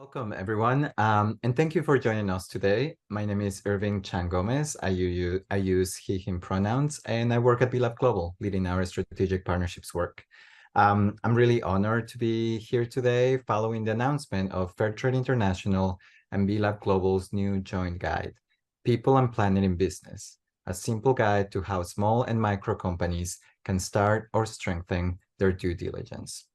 Welcome, everyone, and thank you for joining us today. My name is Irving Chan Gomez. I use he, him pronouns, and I work at Lab Global, leading our strategic partnerships work. I'm really honored to be here today following the announcement of Fairtrade International and Lab Global's new joint guide, People and Planet in Business, a simple guide to how small and micro companies can start or strengthen their due diligence.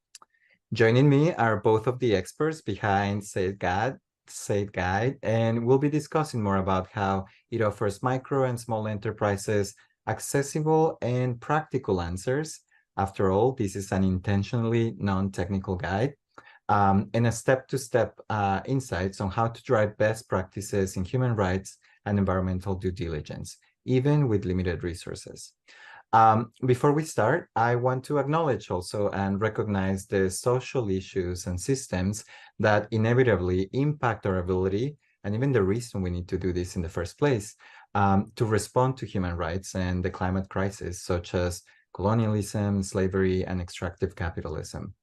Joining me are both of the experts behind said guide, and we'll be discussing more about how it offers micro and small enterprises accessible and practical answers. After all, this is an intentionally non-technical guide, and a step-to-step insights on how to drive best practices in human rights and environmental due diligence, even with limited resources. Before we start, I want to acknowledge also and recognize the social issues and systems that inevitably impact our ability, and even the reason we need to do this in the first place, to respond to human rights and the climate crisis, such as colonialism, slavery, and extractive capitalism.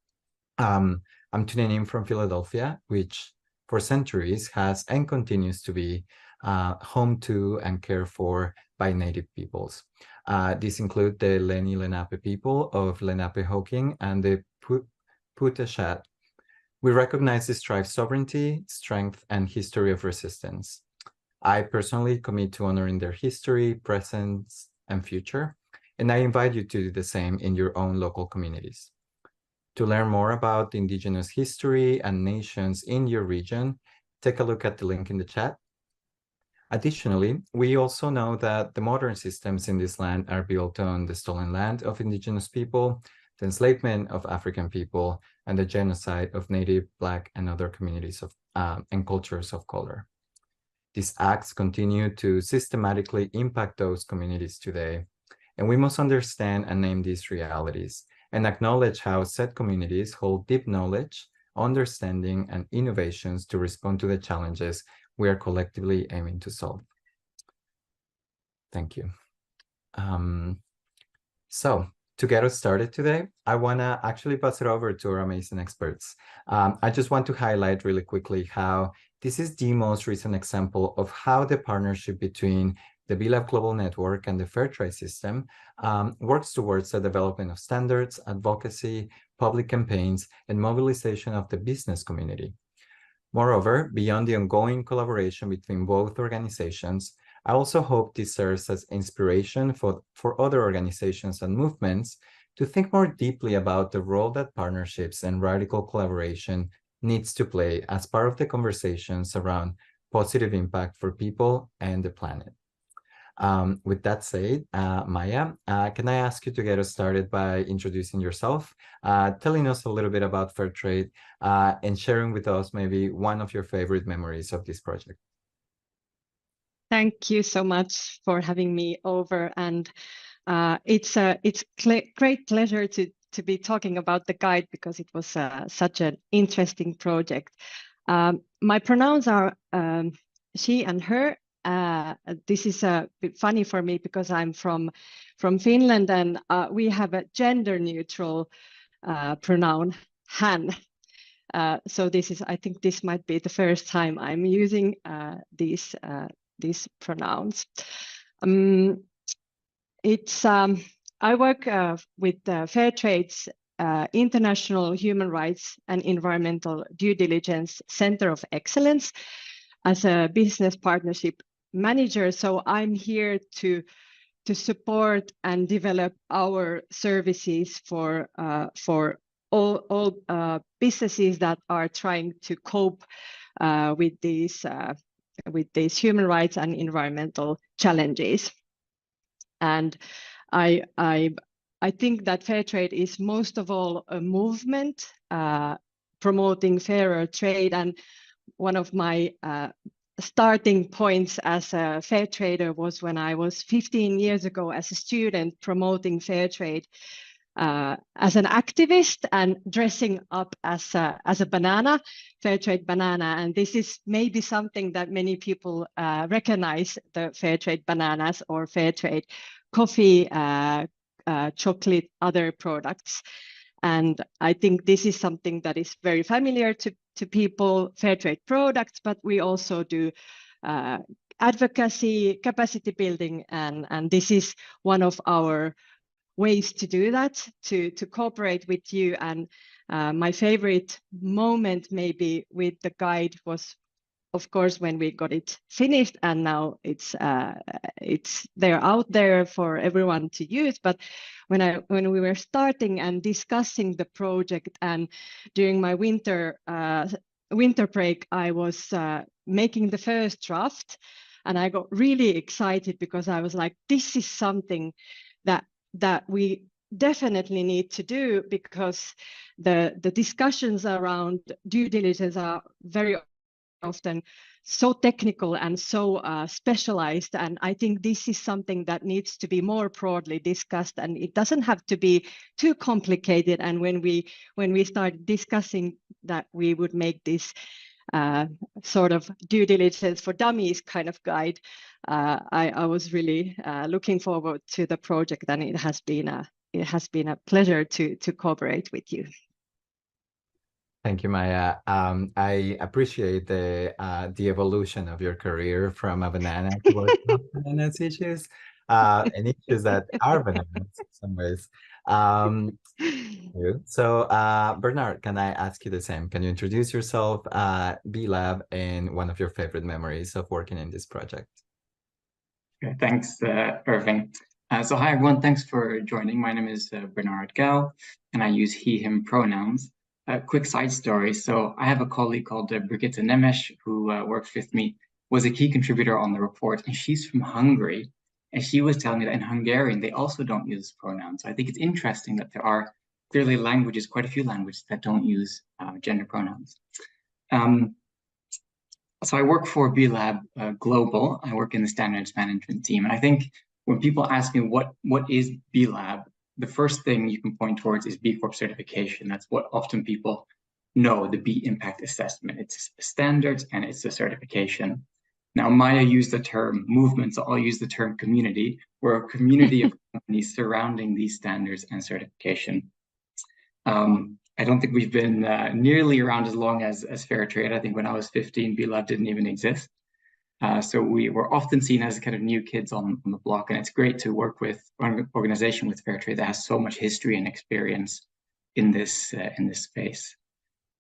I'm tuning in from Philadelphia, which for centuries has and continues to be home to and cared for by Native peoples. These include the Lenni Lenape people of Lenapehoking and the Puteshat. We recognize this tribe's sovereignty, strength, and history of resistance. I personally commit to honoring their history, presence, and future, and I invite you to do the same in your own local communities. To learn more about Indigenous history and nations in your region, take a look at the link in the chat. Additionally, we also know that the modern systems in this land are built on the stolen land of Indigenous people, the enslavement of African people, and the genocide of Native, Black, and other communities of and cultures of color. These acts continue to systematically impact those communities today, and we must understand and name these realities and acknowledge how said communities hold deep knowledge, understanding, and innovations to respond to the challenges we are collectively aiming to solve. Thank you. So to get us started today, I want to actually pass it over to our amazing experts. I just want to highlight really quickly how this is the most recent example of how the partnership between the Lab Global Network and the Fairtrade system works towards the development of standards, advocacy, public campaigns, and mobilization of the business community. Moreover, beyond the ongoing collaboration between both organizations, I also hope this serves as inspiration for other organizations and movements to think more deeply about the role that partnerships and radical collaboration needs to play as part of the conversations around positive impact for people and the planet. With that said, Maya, can I ask you to get us started by introducing yourself, telling us a little bit about Fairtrade, and sharing with us maybe one of your favorite memories of this project? Thank you so much for having me over, and it's great pleasure to be talking about the guide because it was such an interesting project. My pronouns are she and her. This is a bit funny for me because I'm from Finland, and we have a gender neutral pronoun, hän. So I think this might be the first time I'm using these pronouns. I work with Fairtrade's International Human Rights and Environmental Due Diligence Center of Excellence as a business partnership manager. So I'm here to support and develop our services for all businesses that are trying to cope with these human rights and environmental challenges. And I think that Fairtrade is most of all a movement promoting fairer trade, and one of my starting points as a fair trader was when I was 15 years ago as a student promoting fair trade as an activist and dressing up as a banana, fair trade banana. And this is maybe something that many people recognize, the fair trade bananas or fair trade coffee, chocolate, other products. And I think this is something that is very familiar to to people fair trade products, but we also do advocacy, capacity building, and this is one of our ways to do that, to cooperate with you. And my favorite moment maybe with the guide was, of course, when we got it finished, and now it's they're out there for everyone to use. But when we were starting and discussing the project, and during my winter break, I was making the first draft, and I got really excited because I was like, this is something that we definitely need to do, because the discussions around due diligence are very often so technical and so specialized, and I think this is something that needs to be more broadly discussed, and it doesn't have to be too complicated. And when we started discussing that we would make this sort of due diligence for dummies kind of guide, I was really looking forward to the project, and it has been a pleasure to cooperate with you. Thank you, Maya. I appreciate the evolution of your career from a banana towards bananas issues, and issues that are bananas in some ways. So, Bernard, can I ask you the same? Can you introduce yourself, B-Lab, and one of your favorite memories of working in this project? Okay, thanks, Irving. So hi, everyone. Thanks for joining. My name is Bernard Gal, and I use he, him pronouns. A quick side story. So I have a colleague called Brigitte Nemes, who works with me, was a key contributor on the report, and she's from Hungary. And she was telling me that in Hungarian, they also don't use pronouns. So I think it's interesting that there are clearly languages, quite a few languages, that don't use gender pronouns. So I work for B-Lab Global. I work in the standards management team. And I think when people ask me what is B-Lab, the first thing you can point towards is B Corp certification. That's what often people know, the B impact assessment. It's standards and it's a certification. Now, Maya used the term movement, so I'll use the term community. We're a community of companies surrounding these standards and certification. I don't think we've been nearly around as long as Fairtrade. I think when I was 15, B-Lab didn't even exist. So we were often seen as kind of new kids on the block, and it's great to work with an organization with Fairtrade that has so much history and experience in this space.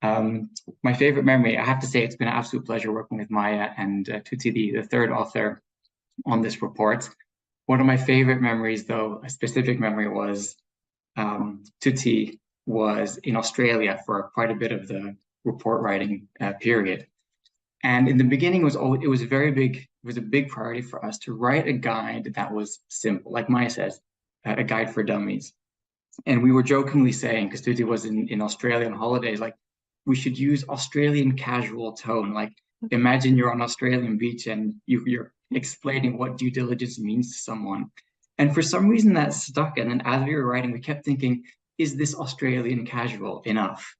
My favorite memory, I have to say, it's been an absolute pleasure working with Maya and Tuti, the third author on this report. One of my favorite memories, though, a specific memory, was Tuti was in Australia for quite a bit of the report writing period. And in the beginning, it was a big priority for us to write a guide that was simple, like Maya says, a guide for dummies. And we were jokingly saying, because Tuti was in Australia on holidays, like, we should use Australian casual tone. Like, imagine you're on Australian beach and you're explaining what due diligence means to someone. And for some reason that stuck. And then as we were writing, we kept thinking, is this Australian casual enough?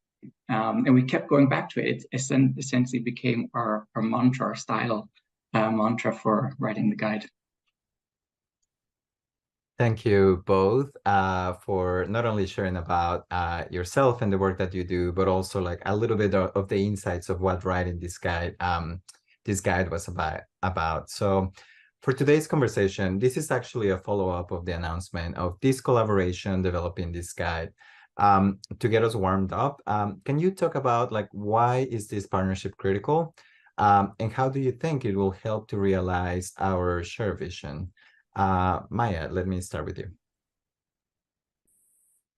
And we kept going back to it. It essentially became our mantra, our style mantra for writing the guide. Thank you both for not only sharing about yourself and the work that you do, but also like a little bit of the insights of what writing this guide was about. So for today's conversation, this is actually a follow-up of the announcement of this collaboration developing this guide. To get us warmed up, can you talk about like why is this partnership critical, and how do you think it will help to realize our shared vision? Maya, let me start with you.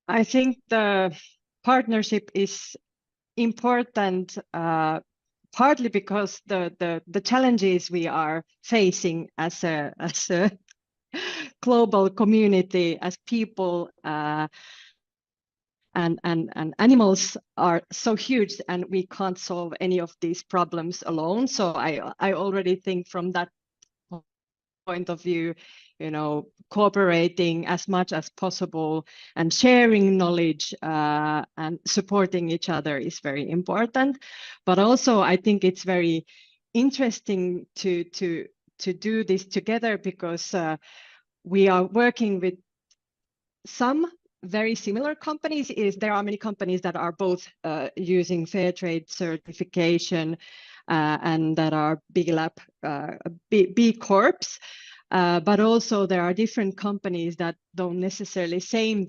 I think the partnership is important, partly because the challenges we are facing as a global community, as people, and animals are so huge, and we can't solve any of these problems alone. So I already think from that point of view, cooperating as much as possible and sharing knowledge and supporting each other is very important. But also I think it's very interesting to do this together, because we are working with some very similar companies is there are many companies that are both using fair trade certification and that are B Corps. But also there are different companies that don't necessarily share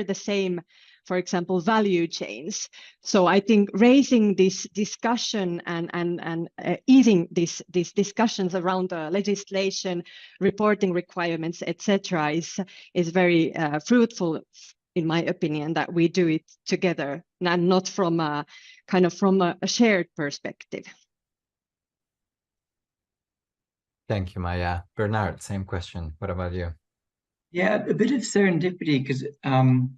the same, for example, value chains. So I think raising this discussion and easing these discussions around the legislation, reporting requirements, etc., is very fruitful, in my opinion, that we do it together and not from a shared perspective. Thank you, Maya. Bernard, same question. What about you? Yeah, a bit of serendipity because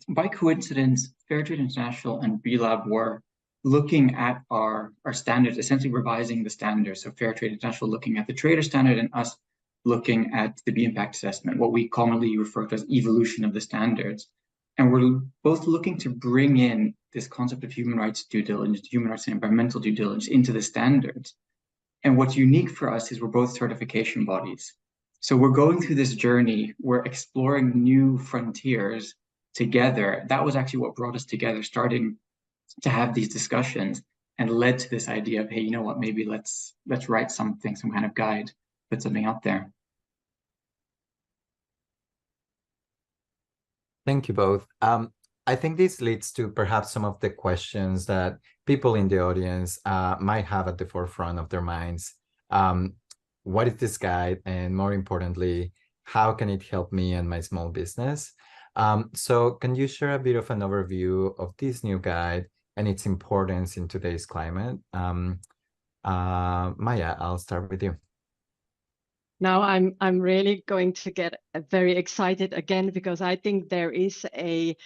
by coincidence, Fairtrade International and B-Lab were looking at our standards, essentially revising the standards. So Fairtrade International looking at the trader standard and us looking at the B impact assessment, what we commonly refer to as evolution of the standards. And we're both looking to bring in this concept of human rights due diligence, human rights and environmental due diligence into the standards. And what's unique for us is we're both certification bodies. So we're going through this journey, we're exploring new frontiers together. That was actually what brought us together, starting to have these discussions and led to this idea of, hey, you know what, maybe let's write something, some kind of guide, put something out there. Thank you both. I think this leads to perhaps some of the questions that people in the audience might have at the forefront of their minds. What is this guide? And more importantly, how can it help me and my small business? So can you share a bit of an overview of this new guide and its importance in today's climate? Maya, I'll start with you. Now I'm really going to get very excited again, because I think there is a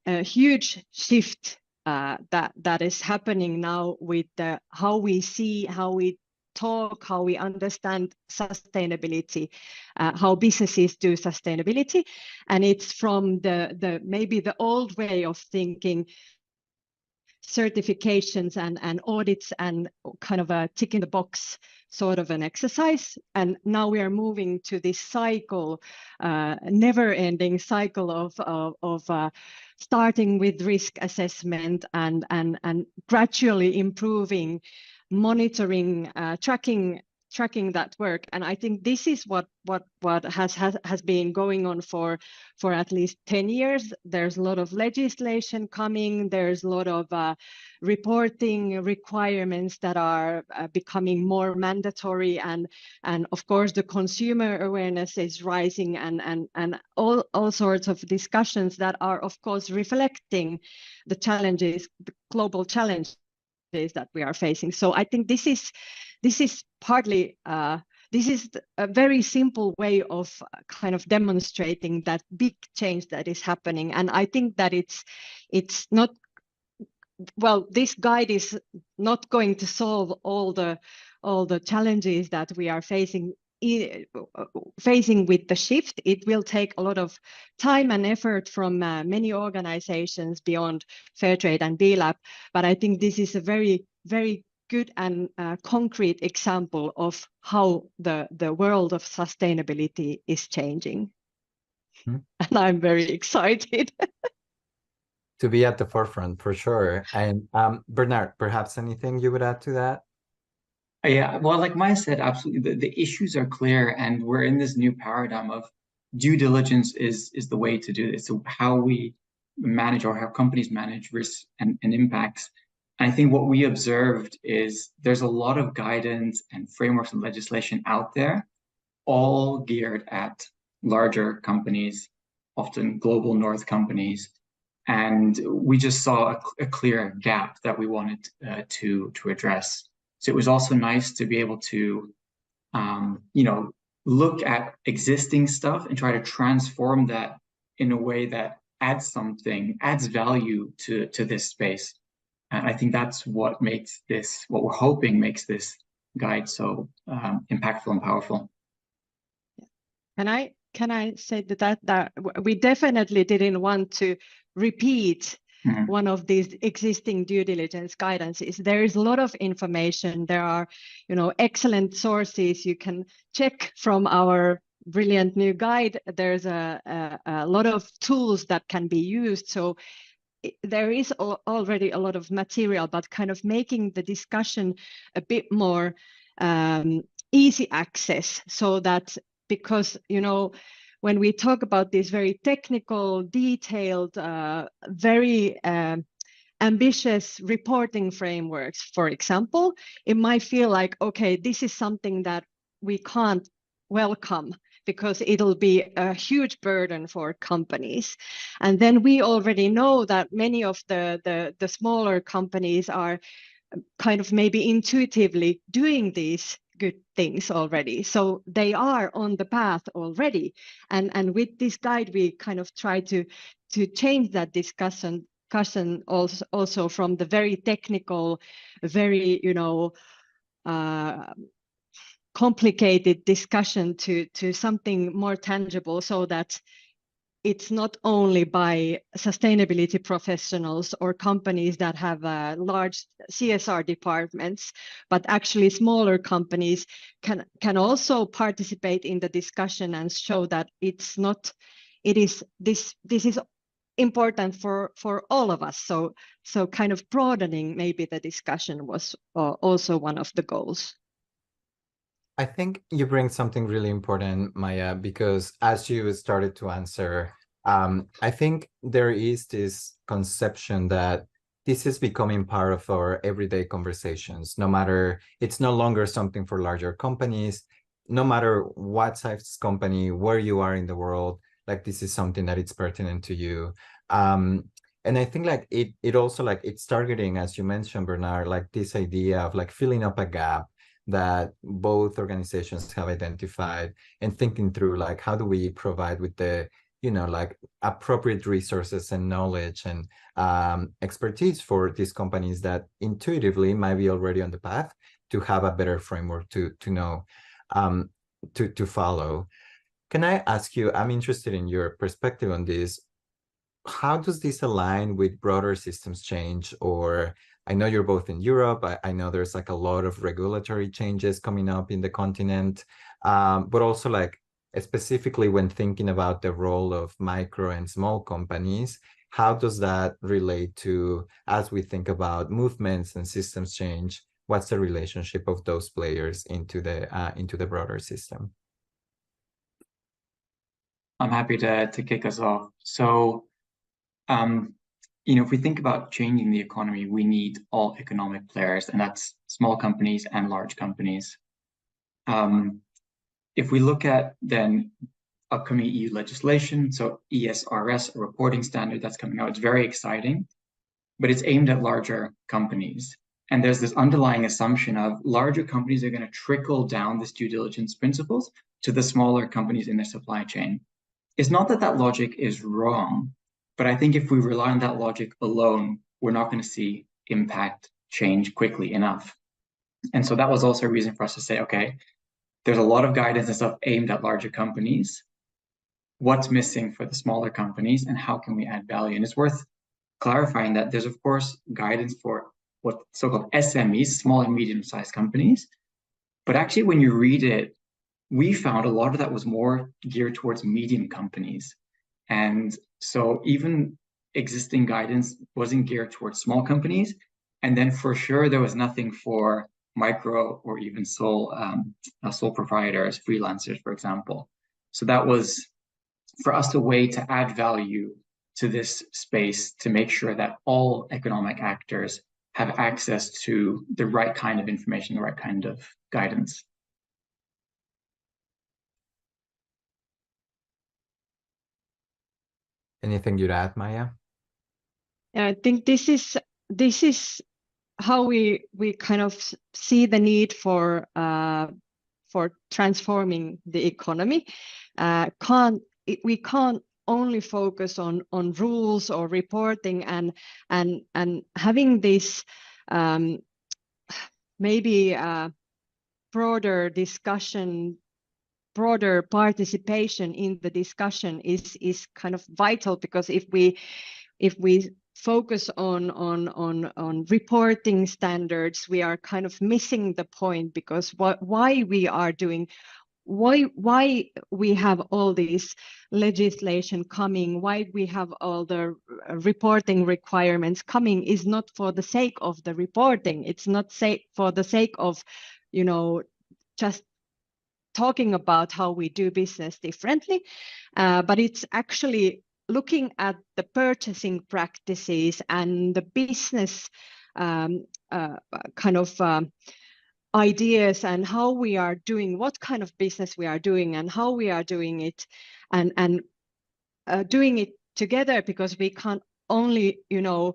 huge shift that is happening now with how we see, how we talk, how we understand sustainability, how businesses do sustainability. And it's from maybe the old way of thinking, certifications and audits and kind of a tick in the box sort of an exercise. And now we are moving to this cycle, never-ending cycle of starting with risk assessment and gradually improving, monitoring, tracking that work. And I think this is what has been going on for at least 10 years. There's a lot of legislation coming. There's a lot of reporting requirements that are becoming more mandatory, and of course the consumer awareness is rising, and all sorts of discussions that are of course reflecting the challenges, the global challenges that we are facing. So I think this is partly this is a very simple way of kind of demonstrating that big change that is happening. And I think that it's not, well, this guide is not going to solve all the challenges that we are facing with the shift. It will take a lot of time and effort from many organizations beyond Fairtrade and B-Lab. But I think this is a very, very good and concrete example of how the world of sustainability is changing. And I'm very excited. To be at the forefront, for sure. And Bernard, perhaps anything you would add to that? Yeah, well, like Maya said, absolutely. The issues are clear, and we're in this new paradigm of due diligence is the way to do this. So how we manage, or how companies manage risks and impacts. And I think what we observed is there's a lot of guidance and frameworks and legislation out there, all geared at larger companies, often global north companies. And we just saw a clear gap that we wanted to address. So it was also nice to be able to, look at existing stuff and try to transform that in a way that adds value to this space. And I think that's what makes this, what we're hoping makes this guide so impactful and powerful. Can I say that we definitely didn't want to repeat one of these existing due diligence guidances. There is a lot of information. There are, excellent sources you can check from our brilliant new guide, there's a lot of tools that can be used. So there is already a lot of material, but kind of making the discussion a bit more easy access, so that, because, you know, when we talk about these very technical, detailed, very ambitious reporting frameworks, for example, it might feel like, okay, this is something that we can't welcome because it'll be a huge burden for companies. And then we already know that many of the smaller companies are kind of maybe intuitively doing these good things already. So they are on the path already. And with this guide, we kind of try to change that discussion also from the very technical, very, you know, complicated discussion to something more tangible, so that it's not only by sustainability professionals or companies that have large CSR departments, but actually smaller companies can also participate in the discussion and show that it's not, it is, this is important for all of us. So kind of broadening maybe the discussion was also one of the goals. I think you bring something really important, Maya, because as you started to answer, I think there is this conception that this is becoming part of our everyday conversations, no matter, it's no longer something for larger companies, no matter what size company, where you are in the world, like this is something that it's pertinent to you. And I think like it also, like it's targeting, as you mentioned, Bernard, like this idea of like filling up a gap that both organizations have identified, and thinking through like how do we provide with the, you know, like appropriate resources and knowledge and expertise for these companies that intuitively might be already on the path to have a better framework to know, to follow. Can I ask you, I'm interested in your perspective on this. How does this align with broader systems change? Or I know you're both in Europe. I know there's like a lot of regulatory changes coming up in the continent, but also like specifically when thinking about the role of micro and small companies, how does that relate to, as we think about movements and systems change, what's the relationship of those players into the broader system? I'm happy to kick us off. So, you know, if we think about changing the economy, we need all economic players, and that's small companies and large companies. If we look at then upcoming EU legislation, so ESRS, a reporting standard that's coming out, it's very exciting, but it's aimed at larger companies. And there's this underlying assumption of larger companies are going to trickle down this due diligence principles to the smaller companies in their supply chain. It's not that that logic is wrong, but I think if we rely on that logic alone, we're not going to see impact change quickly enough. And so that was also a reason for us to say, okay, there's a lot of guidance and stuff aimed at larger companies. What's missing for the smaller companies, and how can we add value? And it's worth clarifying that there's, of course, guidance for what so-called SMEs, small and medium-sized companies. But actually, when you read it, we found a lot of that was more geared towards medium companies. And so even existing guidance wasn't geared towards small companies. And then for sure, there was nothing for micro or even sole proprietors, freelancers, for example. So that was, for us, a way to add value to this space to make sure that all economic actors have access to the right kind of information, the right kind of guidance. Anything you'd add, Maya? I think this is how we kind of see the need for transforming the economy. We can't only focus on rules or reporting and having this maybe broader discussion, broader participation in the discussion is kind of vital, because if we focus on reporting standards, we are kind of missing the point, because why we are doing why we have all this legislation coming, why we have all the reporting requirements coming is not for the sake of the reporting. It's not for the sake of, you know, just talking about how we do business differently, but it's actually looking at the purchasing practices and the business kind of ideas and how we are doing, what kind of business we are doing and how we are doing it, and doing it together, because we can't only, you know,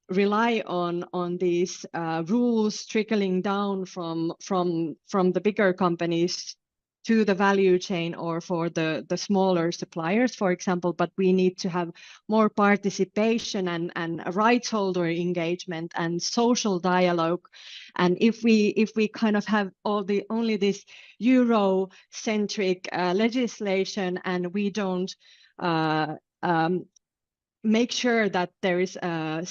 rely on these rules trickling down from the bigger companies to the value chain or for the smaller suppliers, for example, but we need to have more participation and rights holder engagement and social dialogue. And if we kind of have only this Euro-centric legislation, and we don't make sure that there is a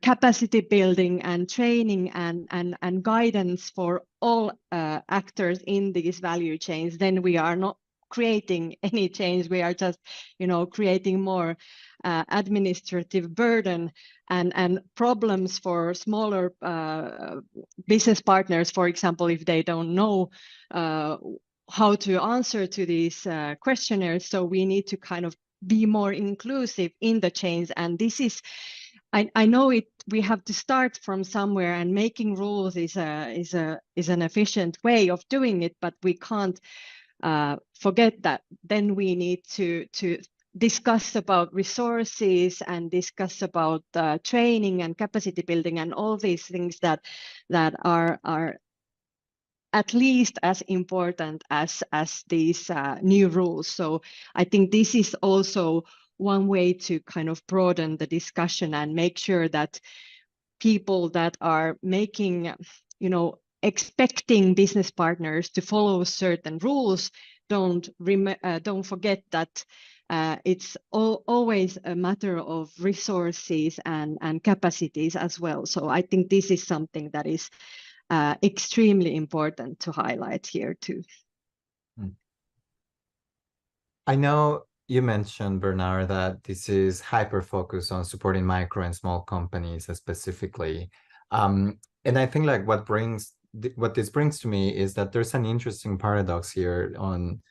capacity building and training and guidance for all actors in these value chains, then we are not creating any change. We are just, you know, creating more administrative burden and problems for smaller business partners, for example, if they don't know how to answer to these questionnaires. So we need to kind of be more inclusive in the chains, and this is, I know it. We have to start from somewhere, and making rules is an efficient way of doing it, but we can't forget that. Then we need to discuss about resources and discuss about training and capacity building and all these things that are at least as important as these new rules. So I think this is also one way to kind of broaden the discussion and make sure that people that are making, you know, expecting business partners to follow certain rules don't forget that it's always a matter of resources and capacities as well. So I think this is something that is extremely important to highlight here too. I know you mentioned, Bernard, that this is hyper-focused on supporting micro and small companies specifically. And I think like what this brings to me is that there's an interesting paradox here. On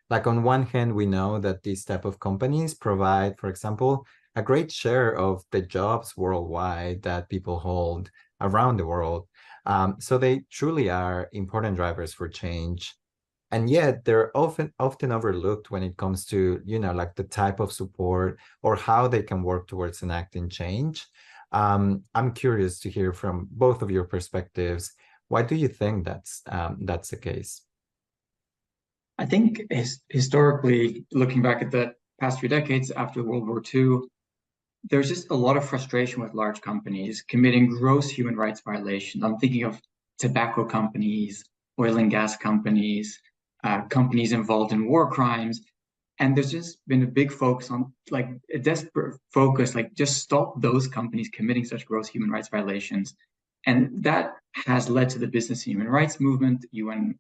one hand, we know that these type of companies provide, for example, a great share of the jobs worldwide that people hold around the world. So they truly are important drivers for change. And yet they're often overlooked when it comes to, you know, like the type of support or how they can work towards enacting change. I'm curious to hear from both of your perspectives. Why do you think that's the case? I think historically, looking back at the past few decades after World War II, there's just a lot of frustration with large companies committing gross human rights violations. I'm thinking of tobacco companies, oil and gas companies, companies involved in war crimes. And there's just been a big focus on, like, a desperate focus, like, just stop those companies committing such gross human rights violations. And that has led to the business and human rights movement. UN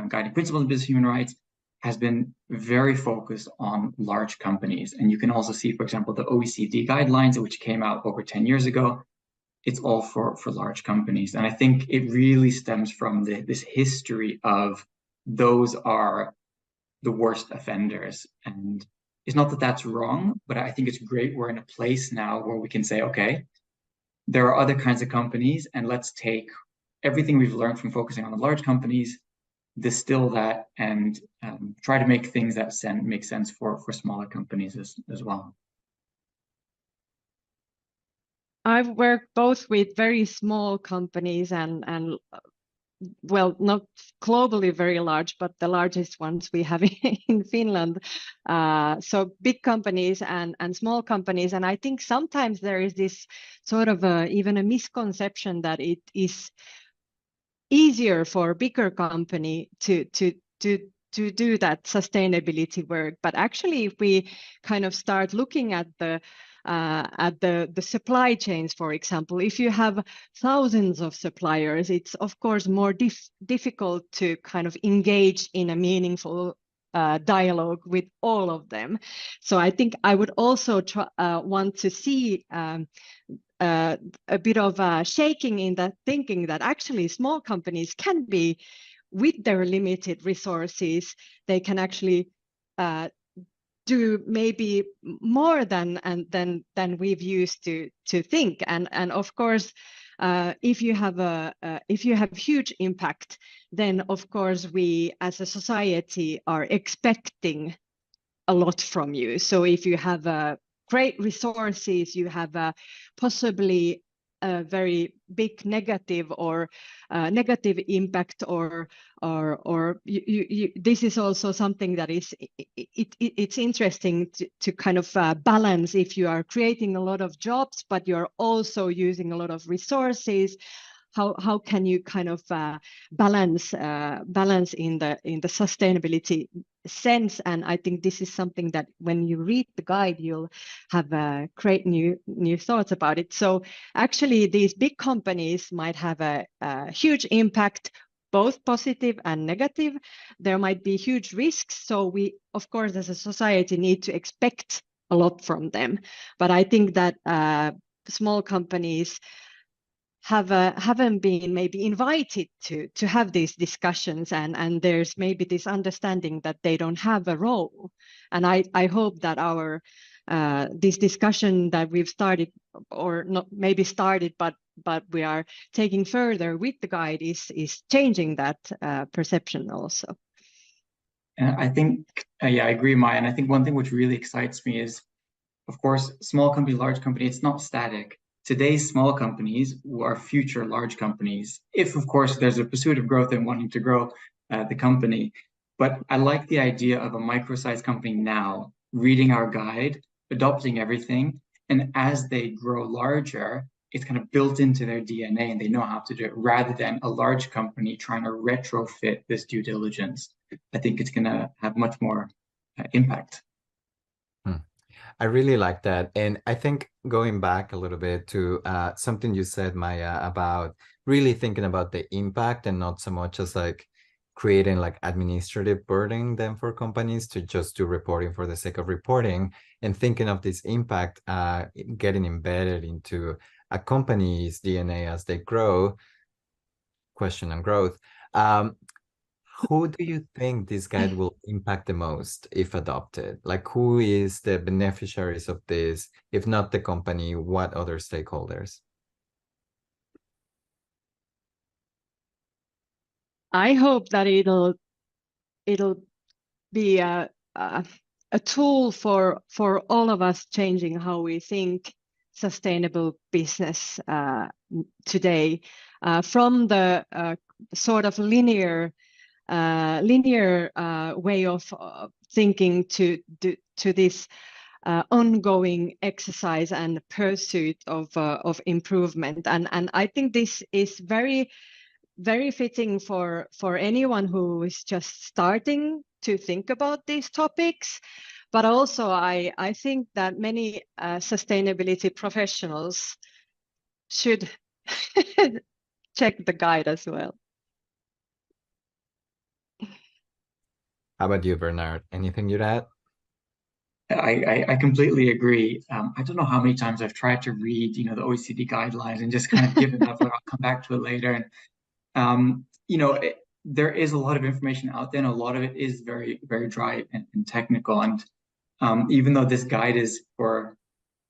guiding principles of business human rights has been very focused on large companies. And you can also see, for example, the OECD guidelines, which came out over 10 years ago. It's all for large companies. And I think it really stems from this history of those are the worst offenders. And it's not that that's wrong, but I think it's great we're in a place now where we can say, okay, there are other kinds of companies, and let's take everything we've learned from focusing on the large companies, distill that, and try to make things that make sense for smaller companies as well. I've worked both with very small companies and well, not globally very large, but the largest ones we have in Finland. So big companies and small companies. And I think sometimes there is this sort of even a misconception that it is easier for a bigger company to do that sustainability work. But actually, if we kind of start looking at the at the supply chains, for example. If you have thousands of suppliers, it's of course more difficult to kind of engage in a meaningful dialogue with all of them. So I think I would also want to see a bit of shaking in that thinking that actually small companies can be, with their limited resources, they can actually do maybe more than we've used to think. And of course, if you have huge impact, then of course we as a society are expecting a lot from you. So if you have great resources, you have possibly a very big negative or negative impact, or this is also something that is it's interesting to kind of balance. If you are creating a lot of jobs, but you're also using a lot of resources, how can you kind of balance in the sustainability sense? And I think this is something that when you read the guide, you'll have great new thoughts about it. So actually, these big companies might have a huge impact, both positive and negative. There might be huge risks. So we, of course, as a society, need to expect a lot from them. But I think that small companies haven't been maybe invited to have these discussions, and there's maybe this understanding that they don't have a role. And I hope that our this discussion that we've started, or not maybe started, but we are taking further with the guide, is changing that perception also. I think, yeah, I agree, Maya. And I think one thing which really excites me is, of course, small company, large company, it's not static. Today's small companies are future large companies, if, of course, there's a pursuit of growth and wanting to grow the company. But I like the idea of a micro-sized company now, reading our guide, adopting everything, and as they grow larger, it's kind of built into their DNA and they know how to do it, rather than a large company trying to retrofit this due diligence. I think it's going to have much more impact. I really like that. And I think going back a little bit to something you said, Maya, about really thinking about the impact and not so much as like creating like administrative burden then for companies to just do reporting for the sake of reporting, and thinking of this impact getting embedded into a company's DNA as they grow. Question on growth. Who do you think this guide will impact the most if adopted? Like, who is the beneficiaries of this? If not the company, what other stakeholders? I hope that it'll be a tool for all of us changing how we think sustainable business today, from the sort of linear way of thinking to this ongoing exercise and pursuit of improvement. And I think this is very, very fitting for anyone who is just starting to think about these topics. But also, I think that many sustainability professionals should check the guide as well. How about you, Bernard? Anything you'd add? I completely agree. I don't know how many times I've tried to read, the OECD guidelines and just kind of given up. Like, I'll come back to it later. And there is a lot of information out there, and a lot of it is very, very dry and technical. And even though this guide is for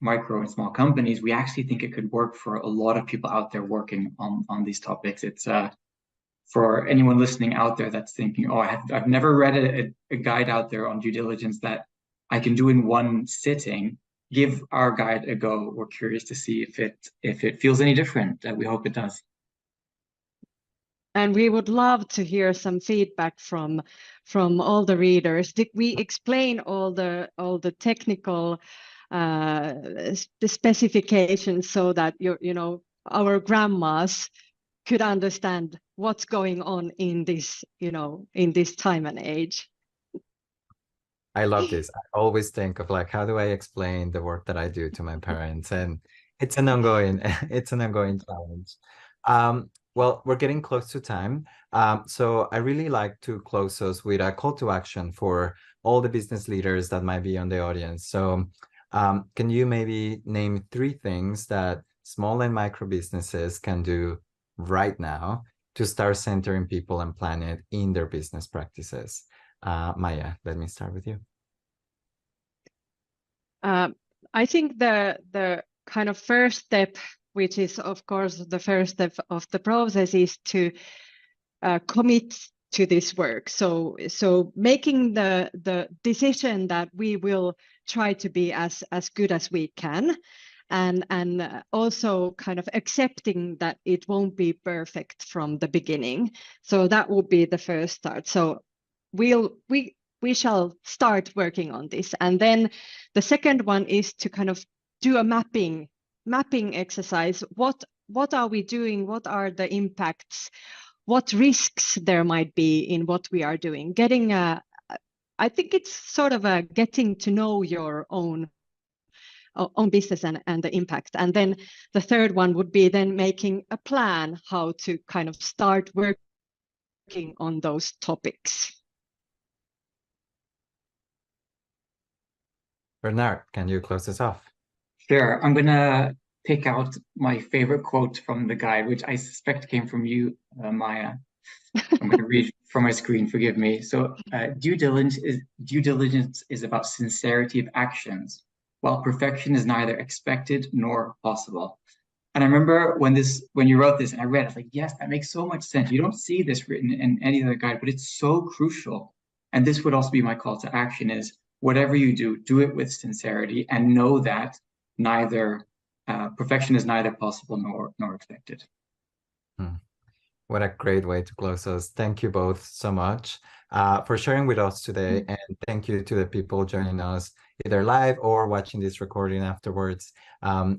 micro and small companies, we actually think it could work for a lot of people out there working on these topics. It's for anyone listening out there that's thinking, oh, I've never read a guide out there on due diligence that I can do in one sitting. Give our guide a go. We're curious to see if it feels any different. We hope it does. And we would love to hear some feedback from all the readers. Did we explain all the technical the specifications so that our grandmas could understand what's going on in this in this time and age? I love this. I always think of like, how do I explain the work that I do to my parents? And it's an ongoing, it's an ongoing challenge. Well, we're getting close to time. So I really like to close us with a call to action for all the business leaders that might be on the audience. So can you maybe name 3 things that small and micro businesses can do right now to start centering people and planet in their business practices? Maya, let me start with you. I think the kind of first step, which is of course the first step of the process, is to commit to this work. So making the decision that we will try to be as good as we can, and also kind of accepting that it won't be perfect from the beginning. So that would be the first start. So we shall start working on this. And then the second one is to kind of do a mapping exercise. What are we doing? What are the impacts? What risks there might be in what we are doing? I think it's sort of a getting to know your own business and the impact. And then the third one would be then making a plan how to kind of start working on those topics. Bernard, can you close this off? Sure. I'm going to pick out my favorite quote from the guide, which I suspect came from you, Maya. I'm going to read from my screen, forgive me. So due diligence is about sincerity of actions, while perfection is neither expected nor possible. And I remember when you wrote this and I read it, I was like, yes, that makes so much sense. You don't see this written in any other guide, but it's so crucial. And this would also be my call to action is whatever you do, do it with sincerity and know that perfection is neither possible nor expected. What a great way to close us. Thank you both so much for sharing with us today. And thank you to the people joining us either live or watching this recording afterwards.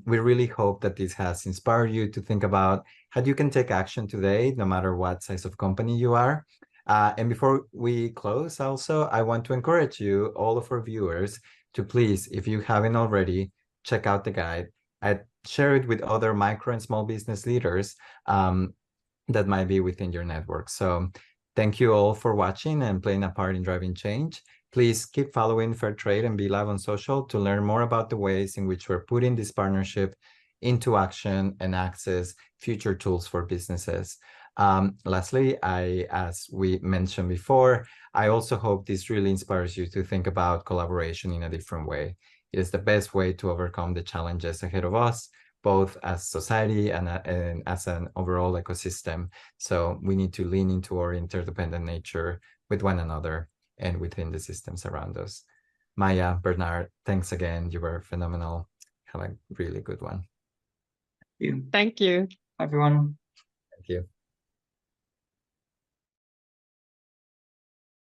We really hope that this has inspired you to think about how you can take action today, no matter what size of company you are. And before we close, also, I want to encourage you, all of our viewers, to please, if you haven't already, check out the guide. I'd share it with other micro and small business leaders that might be within your network. So thank you all for watching and playing a part in driving change. Please keep following Fairtrade and BeLab on social to learn more about the ways in which we're putting this partnership into action and access future tools for businesses. Lastly, as we mentioned before, I also hope this really inspires you to think about collaboration in a different way. It is the best way to overcome the challenges ahead of us, both as society and as an overall ecosystem. So we need to lean into our interdependent nature with one another and within the systems around us. Maya, Bernard, thanks again. You were phenomenal. Have a really good one. Thank you. Thank you. Everyone. Thank you.